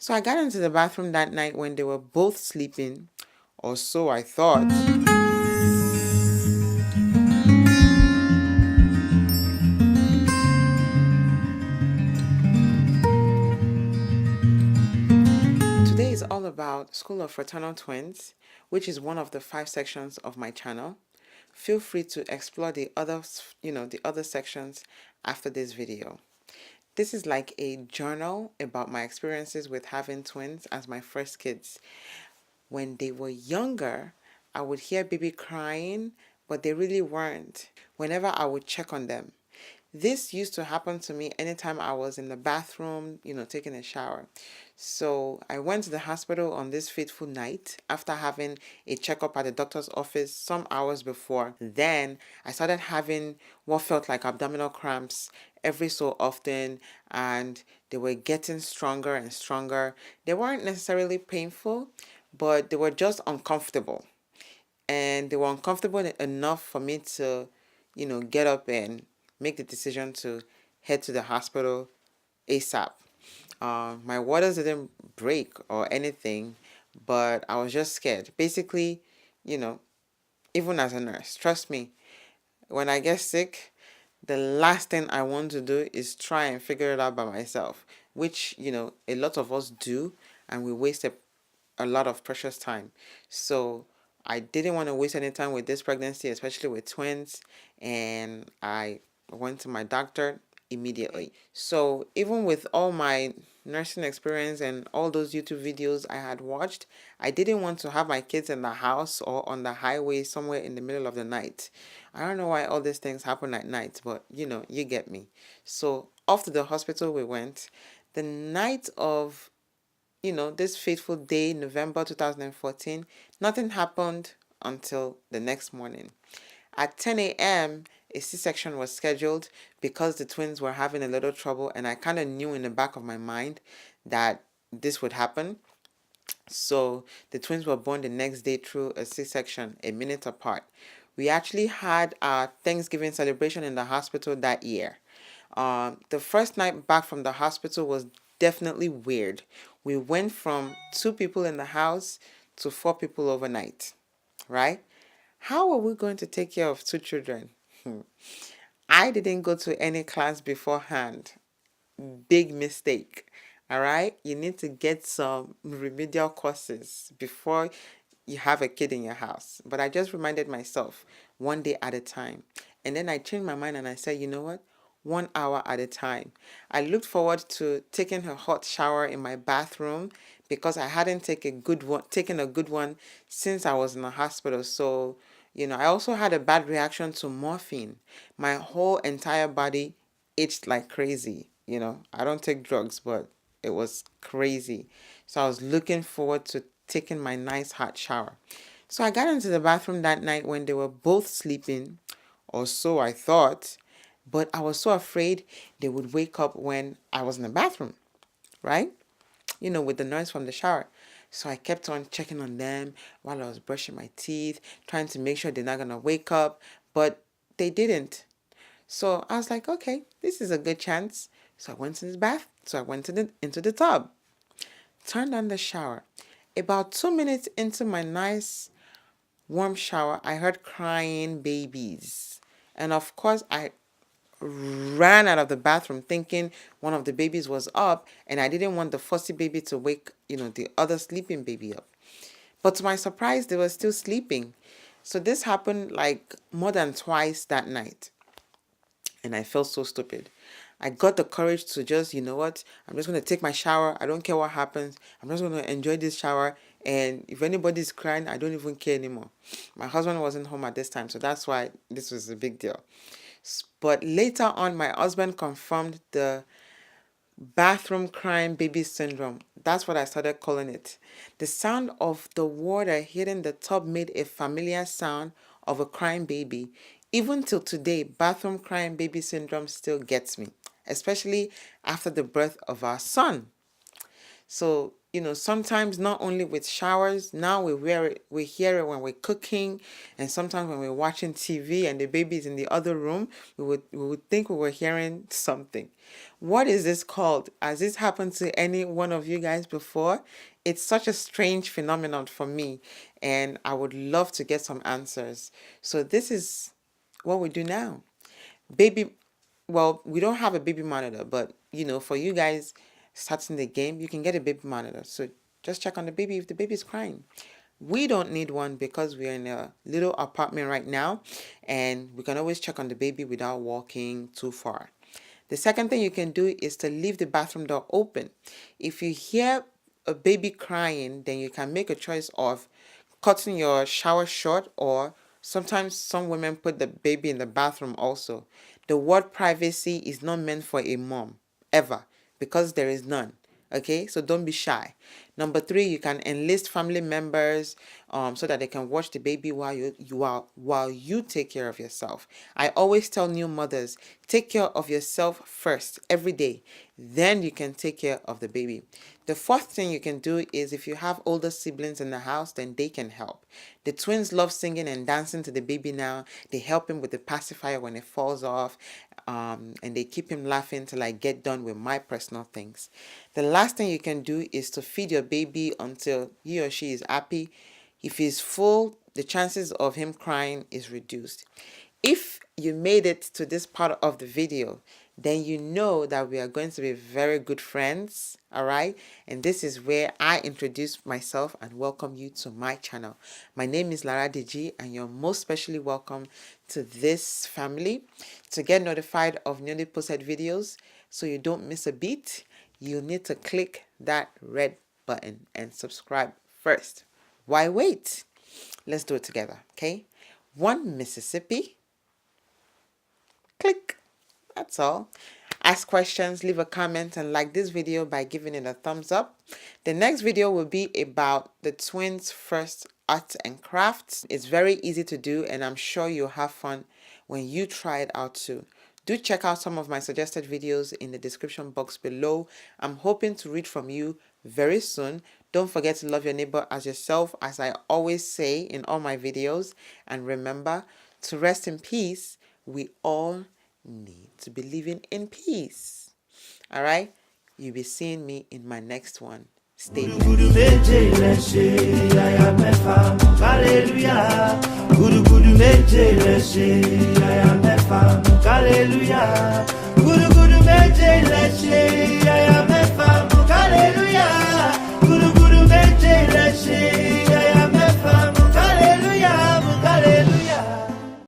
So I got into the bathroom that night when they were both sleeping, or so I thought. Today is all about School of Fraternal Twins, which is one of the 5 sections of my channel. Feel free to explore the other sections after this video. This is like a journal about my experiences with having twins as my first kids. When they were younger, I would hear baby crying, but they really weren't whenever I would check on them. This used to happen to me anytime I was in the bathroom, taking a shower. So I went to the hospital on this fateful night after having a checkup at the doctor's office some hours before. Then I started having what felt like abdominal cramps every so often, and they were getting stronger and stronger. They weren't necessarily painful, but they were just uncomfortable. And they were uncomfortable enough for me to, get up and make the decision to head to the hospital ASAP. My waters didn't break or anything, but I was just scared. Basically, you know, even as a nurse, trust me, when I get sick, the last thing I want to do is try and figure it out by myself, which, a lot of us do, and we waste a lot of precious time. So I didn't want to waste any time with this pregnancy, especially with twins, and I went to my doctor immediately. So even with all my nursing experience and all those YouTube videos I had watched, I didn't want to have my kids in the house or on the highway somewhere in the middle of the night. I don't know why all these things happen at night, but you get me. So off to the hospital we went. The night of this fateful day, November 2014, nothing happened until the next morning. At 10 a.m., a C-section was scheduled because the twins were having a little trouble, and I kind of knew in the back of my mind that this would happen. So the twins were born the next day through a C-section, a minute apart. We actually had our Thanksgiving celebration in the hospital that year. The first night back from the hospital was definitely weird. We went from 2 people in the house to 4 people overnight, right? How are we going to take care of 2 children? I didn't go to any class beforehand. Big mistake. All right? You need to get some remedial courses before you have a kid in your house. But I just reminded myself, one day at a time. And then I changed my mind and I said, you know what? 1 hour at a time. I looked forward to taking a hot shower in my bathroom because I hadn't taken a good one since I was in the hospital. So, I also had a bad reaction to morphine. My whole entire body itched like crazy. I don't take drugs, but it was crazy. So I was looking forward to taking my nice hot shower. So I got into the bathroom that night when they were both sleeping, or so I thought, but I was so afraid they would wake up when I was in the bathroom, right? With the noise from the shower. So I kept on checking on them while I was brushing my teeth, trying to make sure they're not going to wake up, but they didn't. So I was like, okay, this is a good chance. So I went in the bath. So I went into the tub, turned on the shower. About 2 minutes into my nice warm shower, I heard crying babies. And of course, I ran out of the bathroom thinking one of the babies was up, and I didn't want the fussy baby to wake, the other sleeping baby up. But to my surprise, they were still sleeping. So this happened like more than twice that night. And I felt so stupid. I got the courage to just, I'm just going to take my shower. I don't care what happens. I'm just going to enjoy this shower. And if anybody's crying, I don't even care anymore. My husband wasn't home at this time, so that's why this was a big deal. But later on, my husband confirmed the bathroom crying baby syndrome. That's what I started calling it. The sound of the water hitting the tub made a familiar sound of a crying baby. Even till today, bathroom crying baby syndrome still gets me, especially after the birth of our son. So, sometimes not only with showers, now we hear it when we're cooking, and sometimes when we're watching TV and the baby's in the other room, we would think we were hearing something. What is this called? Has this happened to any one of you guys before? It's such a strange phenomenon for me, and I would love to get some answers. So this is what we do now. Baby, well, we don't have a baby monitor, but for you guys starting the game, you can get a baby monitor. So just check on the baby if the baby is crying. We don't need one because we're in a little apartment right now, and we can always check on the baby without walking too far. The second thing you can do is to leave the bathroom door open. If you hear a baby crying, then you can make a choice of cutting your shower short, or sometimes some women put the baby in the bathroom also. The word privacy is not meant for a mom, ever, because there is none. Okay, so don't be shy. Number 3, you can enlist family members so that they can watch the baby while you take care of yourself. I always tell new mothers, take care of yourself first every day, then you can take care of the baby. The fourth thing you can do is, if you have older siblings in the house, then they can help. The twins love singing and dancing to the baby now. They help him with the pacifier when it falls off, and they keep him laughing till I get done with my personal things. The last thing you can do is to feed your baby until he or she is happy. If he's full, the chances of him crying is reduced. If you made it to this part of the video, then you know that we are going to be very good friends, all right? And this is where I introduce myself and welcome you to my channel. My name is Laraddiji, and you're most specially welcome to this family. To get notified of newly posted videos so you don't miss a beat, you need to click that red button and subscribe first. Why wait? Let's do it together, okay? 1 Mississippi. Click. That's all. Ask questions, leave a comment, and like this video by giving it a thumbs up. The next video will be about the twins' first art and crafts. It's very easy to do, and I'm sure you'll have fun when you try it out too. Do check out some of my suggested videos in the description box below. I'm hoping to read from you very soon. Don't forget to love your neighbor as yourself, as I always say in all my videos. And remember to rest in peace. We all need to be living in peace. All right? You'll be seeing me in my next one. Stay blessed.